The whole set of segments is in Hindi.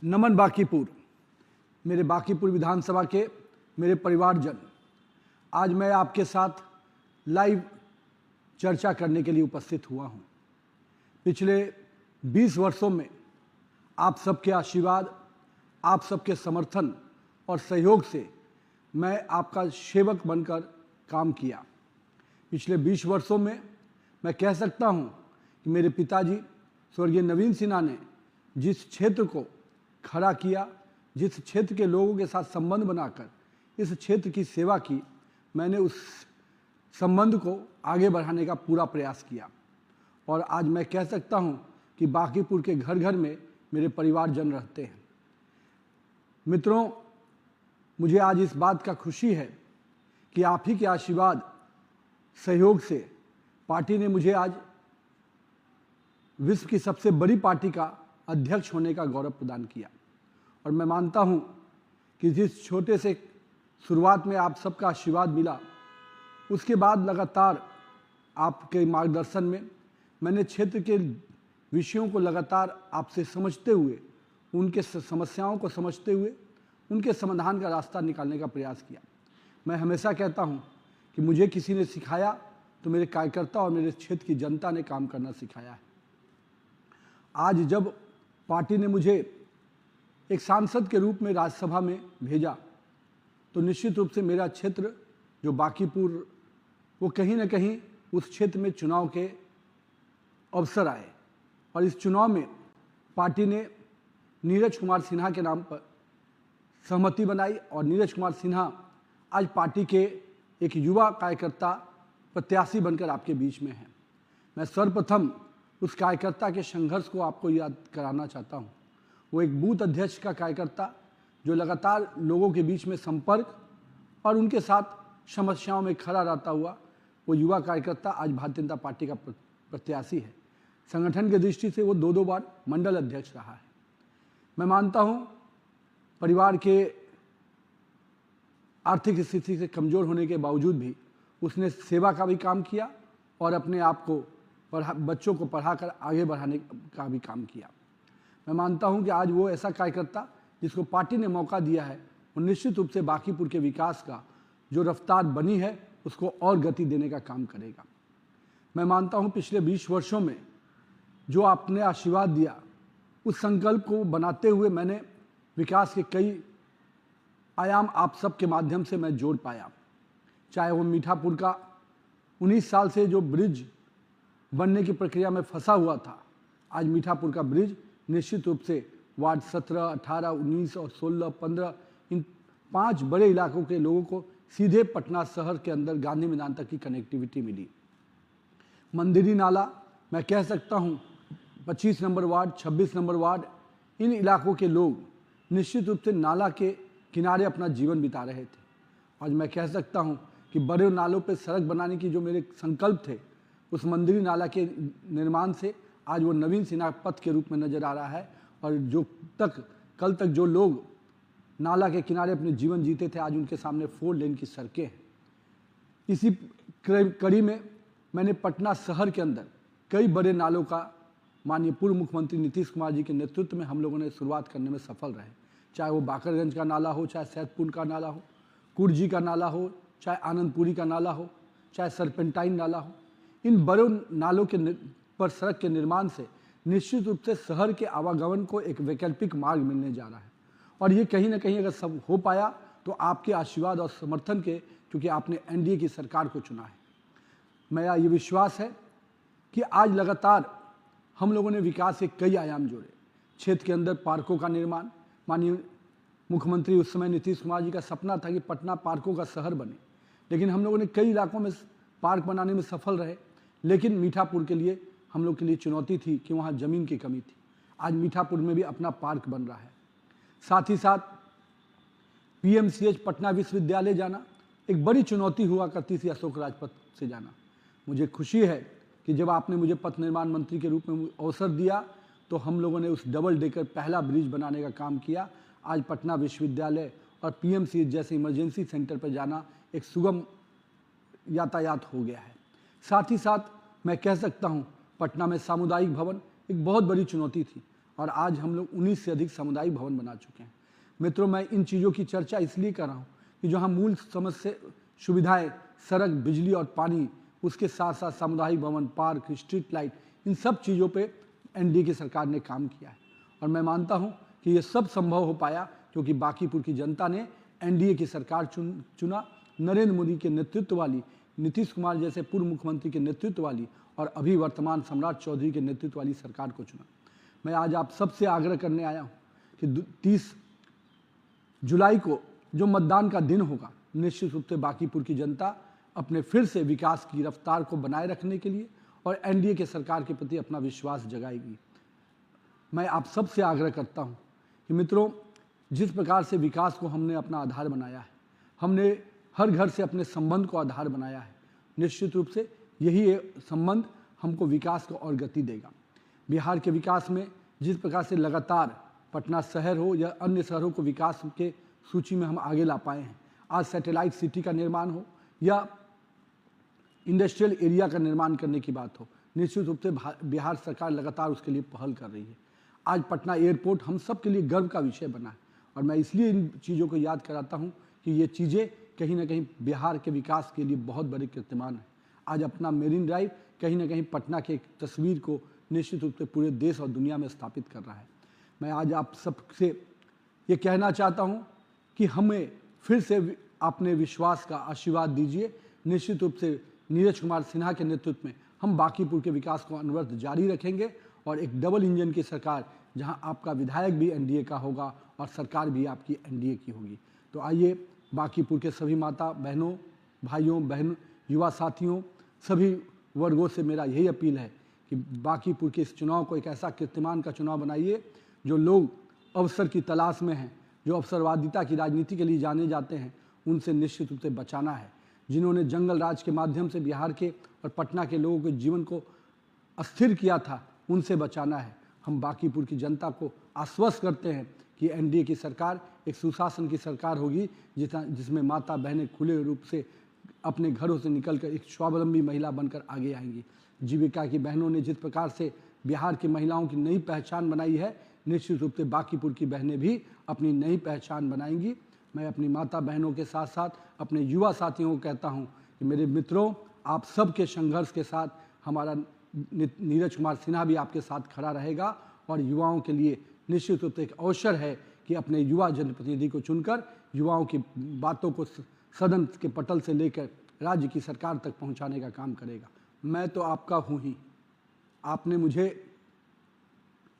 नमन बांकीपुर, मेरे बांकीपुर विधानसभा के मेरे परिवारजन, आज मैं आपके साथ लाइव चर्चा करने के लिए उपस्थित हुआ हूं। पिछले 20 वर्षों में आप सबके आशीर्वाद, आप सबके समर्थन और सहयोग से मैं आपका सेवक बनकर काम किया। पिछले 20 वर्षों में मैं कह सकता हूं कि मेरे पिताजी स्वर्गीय नवीन सिन्हा ने जिस क्षेत्र को खड़ा किया, जिस क्षेत्र के लोगों के साथ संबंध बनाकर इस क्षेत्र की सेवा की, मैंने उस संबंध को आगे बढ़ाने का पूरा प्रयास किया। और आज मैं कह सकता हूं कि बांकीपुर के घर घर में मेरे परिवारजन रहते हैं। मित्रों, मुझे आज इस बात का खुशी है कि आप ही के आशीर्वाद, सहयोग से पार्टी ने मुझे आज विश्व की सबसे बड़ी पार्टी का अध्यक्ष होने का गौरव प्रदान किया। और मैं मानता हूं कि जिस छोटे से शुरुआत में आप सबका आशीर्वाद मिला, उसके बाद लगातार आपके मार्गदर्शन में मैंने क्षेत्र के विषयों को लगातार आपसे समझते हुए, उनके समस्याओं को समझते हुए उनके समाधान का रास्ता निकालने का प्रयास किया। मैं हमेशा कहता हूं कि मुझे किसी ने सिखाया तो मेरे कार्यकर्ता और मेरे क्षेत्र की जनता ने काम करना सिखाया है। आज जब पार्टी ने मुझे एक सांसद के रूप में राज्यसभा में भेजा, तो निश्चित रूप से मेरा क्षेत्र जो बांकीपुर, वो कहीं ना कहीं उस क्षेत्र में चुनाव के अवसर आए। और इस चुनाव में पार्टी ने नीरज कुमार सिन्हा के नाम पर सहमति बनाई और नीरज कुमार सिन्हा आज पार्टी के एक युवा कार्यकर्ता प्रत्याशी बनकर आपके बीच में हैं। मैं सर्वप्रथम उस कार्यकर्ता के संघर्ष को आपको याद कराना चाहता हूं। वो एक बूथ अध्यक्ष का कार्यकर्ता जो लगातार लोगों के बीच में संपर्क और उनके साथ समस्याओं में खड़ा रहता हुआ वो युवा कार्यकर्ता आज भारतीय जनता पार्टी का प्रत्याशी है। संगठन की दृष्टि से वो 2 बार मंडल अध्यक्ष रहा है। मैं मानता हूं परिवार के आर्थिक स्थिति से कमज़ोर होने के बावजूद भी उसने सेवा का भी काम किया और अपने आप को बच्चों को पढ़ाकर आगे बढ़ाने का भी काम किया। मैं मानता हूं कि आज वो ऐसा कार्यकर्ता जिसको पार्टी ने मौका दिया है, वो निश्चित रूप से बांकीपुर के विकास का जो रफ्तार बनी है उसको और गति देने का काम करेगा। मैं मानता हूं पिछले 20 वर्षों में जो आपने आशीर्वाद दिया, उस संकल्प को बनाते हुए मैंने विकास के कई आयाम आप सबके माध्यम से मैं जोड़ पाया। चाहे वो मीठापुर का 19 साल से जो ब्रिज बनने की प्रक्रिया में फंसा हुआ था, आज मीठापुर का ब्रिज निश्चित रूप से वार्ड 17, 18, 19 और 16, 15 इन 5 बड़े इलाकों के लोगों को सीधे पटना शहर के अंदर गांधी मैदान तक की कनेक्टिविटी मिली। मंदिरी नाला, मैं कह सकता हूं 25 नंबर वार्ड, 26 नंबर वार्ड, इन इलाकों के लोग निश्चित रूप से नाला के किनारे अपना जीवन बिता रहे थे। आज मैं कह सकता हूं कि बड़े नालों पर सड़क बनाने की जो मेरे संकल्प थे, उस मंदिरी नाला के निर्माण से आज वो नवीन सिन्हा पथ के रूप में नजर आ रहा है। और जो कल तक जो लोग नाला के किनारे अपने जीवन जीते थे, आज उनके सामने 4 लेन की सड़कें हैं। इसी कड़ी में मैंने पटना शहर के अंदर कई बड़े नालों का माननीय पूर्व मुख्यमंत्री नीतीश कुमार जी के नेतृत्व में हम लोगों ने शुरुआत करने में सफल रहे। चाहे वो बाकरगंज का नाला हो, चाहे सैदपुर का नाला हो, कुर्जी का नाला हो, चाहे आनंदपुरी का नाला हो, चाहे सरपेंटाइन नाला हो, इन बड़े नालों के पर सड़क के निर्माण से निश्चित रूप से शहर के आवागमन को एक वैकल्पिक मार्ग मिलने जा रहा है। और ये कहीं ना कहीं अगर सब हो पाया तो आपके आशीर्वाद और समर्थन के, क्योंकि आपने एनडीए की सरकार को चुना है। मेरा ये विश्वास है कि आज लगातार हम लोगों ने विकास के कई आयाम जोड़े। क्षेत्र के अंदर पार्कों का निर्माण, माननीय मुख्यमंत्री उस समय नीतीश कुमार जी का सपना था कि पटना पार्कों का शहर बने, लेकिन हम लोगों ने कई इलाकों में पार्क बनाने में सफल रहे। लेकिन मीठापुर के लिए हम लोग के लिए चुनौती थी कि वहाँ ज़मीन की कमी थी। आज मीठापुर में भी अपना पार्क बन रहा है। साथ ही साथ पीएमसीएच पटना विश्वविद्यालय जाना एक बड़ी चुनौती हुआ करती थी, अशोक राजपथ से जाना। मुझे खुशी है कि जब आपने मुझे पथ निर्माण मंत्री के रूप में अवसर दिया तो हम लोगों ने उस डबल डेकर पहला ब्रिज बनाने का काम किया। आज पटना विश्वविद्यालय और पीएमसीएच जैसे इमरजेंसी सेंटर पर जाना एक सुगम यातायात हो गया है। साथ ही साथ मैं कह सकता हूँ पटना में सामुदायिक भवन एक बहुत बड़ी चुनौती थी। और आज हम लोग 19 से अधिक सामुदायिक भवन बना चुके हैं। मित्रों, मैं इन चीज़ों की चर्चा इसलिए कर रहा हूँ कि जो हम मूल समस्या सुविधाएं, सड़क, बिजली और पानी, उसके साथ साथ सामुदायिक भवन, पार्क, स्ट्रीट लाइट, इन सब चीज़ों पे एनडीए की सरकार ने काम किया है। और मैं मानता हूँ कि ये सब संभव हो पाया क्योंकि बांकीपुर की जनता ने एनडीए की सरकार चुना। नरेंद्र मोदी के नेतृत्व वाली, नीतीश कुमार जैसे पूर्व मुख्यमंत्री के नेतृत्व वाली और अभी वर्तमान सम्राट चौधरी के नेतृत्व वाली सरकार को चुना। मैं आज आप सबसे आग्रह करने आया हूँ कि 30 जुलाई को जो मतदान का दिन होगा, निश्चित रूप से बांकीपुर की जनता अपने फिर से विकास की रफ्तार को बनाए रखने के लिए और एनडीए के सरकार के प्रति अपना विश्वास जगाएगी। मैं आप सबसे आग्रह करता हूं कि मित्रों, जिस प्रकार से विकास को हमने अपना आधार बनाया है, हमने हर घर से अपने संबंध को आधार बनाया है, निश्चित रूप से यही संबंध हमको विकास को और गति देगा। बिहार के विकास में जिस प्रकार से लगातार पटना शहर हो या अन्य शहरों को विकास के सूची में हम आगे ला पाए हैं, आज सैटेलाइट सिटी का निर्माण हो या इंडस्ट्रियल एरिया का निर्माण करने की बात हो, निश्चित रूप से बिहार सरकार लगातार उसके लिए पहल कर रही है। आज पटना एयरपोर्ट हम सब के लिए गर्व का विषय बना है और मैं इसलिए इन चीज़ों को याद कराता हूँ कि ये चीज़ें कहीं ना कहीं बिहार के विकास के लिए बहुत बड़े कीर्तिमान है। आज अपना मेरीन ड्राइव कहीं ना कहीं पटना के तस्वीर को निश्चित रूप से पूरे देश और दुनिया में स्थापित कर रहा है। मैं आज आप सबसे ये कहना चाहता हूँ कि हमें फिर से अपने विश्वास का आशीर्वाद दीजिए। निश्चित रूप से नीरज कुमार सिन्हा के नेतृत्व में हम बांकीपुर के विकास को अनवरत जारी रखेंगे और एक डबल इंजन की सरकार, जहां आपका विधायक भी एनडीए का होगा और सरकार भी आपकी एनडीए की होगी। तो आइए, बांकीपुर के सभी माता बहनों, भाइयों बहन, युवा साथियों, सभी वर्गों से मेरा यही अपील है कि बांकीपुर के इस चुनाव को एक ऐसा कीर्तिमान का चुनाव बनाइए। जो लोग अवसर की तलाश में हैं, जो अवसरवादिता की राजनीति के लिए जाने जाते हैं, उनसे निश्चित रूप से बचाना है। जिन्होंने जंगल राज के माध्यम से बिहार के और पटना के लोगों के जीवन को अस्थिर किया था, उनसे बचाना है। हम बांकीपुर की जनता को आश्वस्त करते हैं कि एनडीए की सरकार एक सुशासन की सरकार होगी, जिसमें माता बहनें खुले रूप से अपने घरों से निकलकर एक स्वावलंबी महिला बनकर आगे आएंगी। जीविका की बहनों ने जिस प्रकार से बिहार की महिलाओं की नई पहचान बनाई है, निश्चित रूप से बांकीपुर की बहनें भी अपनी नई पहचान बनाएंगी। मैं अपनी माता बहनों के साथ साथ अपने युवा साथियों को कहता हूं कि मेरे मित्रों, आप सबके संघर्ष के साथ हमारा नीरज कुमार सिन्हा भी आपके साथ खड़ा रहेगा और युवाओं के लिए निश्चित रूप से एक अवसर है कि अपने युवा जनप्रतिनिधि को चुनकर युवाओं की बातों को सदन के पटल से लेकर राज्य की सरकार तक पहुंचाने का काम करेगा। मैं तो आपका हूँ ही, आपने मुझे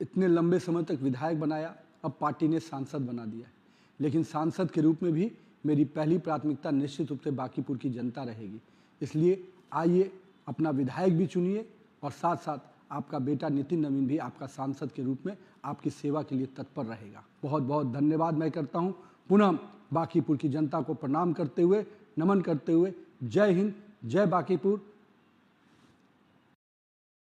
इतने लंबे समय तक विधायक बनाया, अब पार्टी ने सांसद बना दिया है, लेकिन सांसद के रूप में भी मेरी पहली प्राथमिकता निश्चित रूप से बांकीपुर की जनता रहेगी। इसलिए आइए, अपना विधायक भी चुनिए और साथ साथ आपका बेटा नितिन नवीन भी आपका सांसद के रूप में आपकी सेवा के लिए तत्पर रहेगा। बहुत बहुत धन्यवाद मैं करता हूं। पुनः बांकीपुर की जनता को प्रणाम करते हुए, नमन करते हुए, जय हिंद, जय बांकीपुर।